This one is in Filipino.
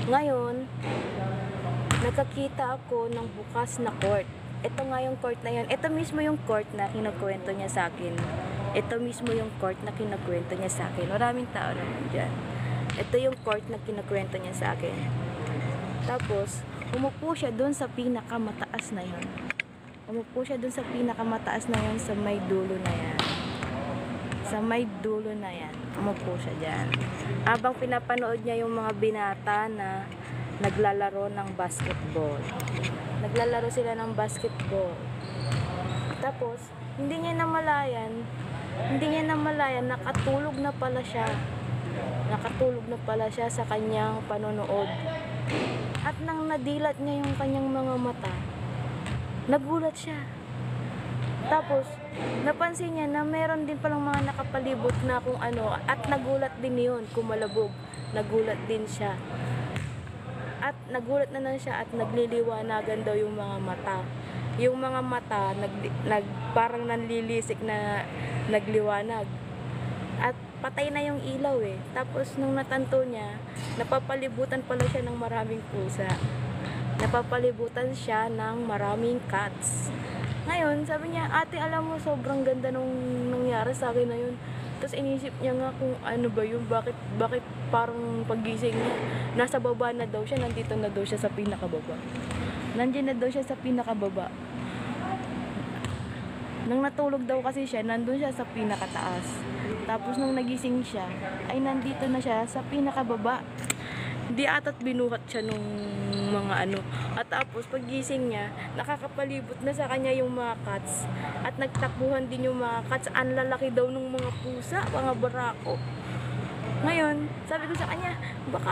Ngayon, nakakita ako ng bukas na court. Ito nga yung court na yan. Ito mismo yung court na kinukwento niya sa akin. Ito mismo yung court na kinukwento niya sa akin. Maraming tao naman dyan. Ito yung court na kinukwento niya sa akin. Tapos, umupo siya doon sa pinakamataas na yun. Umupo siya doon sa pinakamataas na yun sa may dulo na yan. Sa may dulo na yan. Umupo siya dyan. Habang pinapanood niya yung mga binata na naglalaro ng basketball. Naglalaro sila ng basketball. Tapos, hindi niya namalayan, nakatulog na pala siya. Nakatulog na pala siya sa kanyang panonood. At nang nadilat niya yung kanyang mga mata, nagulat siya. Tapos, napansin niya na meron din palang mga nakapalibot na kung ano, at nagulat din yun, kumalabog. Nagulat din siya. At nagulat na lang siya at nagliliwanagan daw yung mga mata. Yung mga mata, parang nanlilisik na nagliwanag. At patay na yung ilaw eh. Tapos nung natanto niya, napapalibutan pala siya ng maraming pusa. Napapalibutan siya ng maraming cats. Ngayon, sabi niya, ate, alam mo, sobrang ganda nung nangyari sa akin na yun. Tapos inisip niya nga kung ano ba yun, bakit parang pagising niya, nasa baba na daw siya, nandito na daw siya sa pinakababa. Nandiyan na daw siya sa pinakababa. Nang natulog daw kasi siya, nandun siya sa pinakataas. Tapos nung nagising siya, ay nandito na siya sa pinakababa. Di ata't binuhat siya nung mga ano. At tapos paggising niya, nakakapalibot na sa kanya yung mga cats. At nagtakbuhan din yung mga cats. Ang lalaki daw ng mga pusa, mga barako. Ngayon, sabi ko sa kanya, baka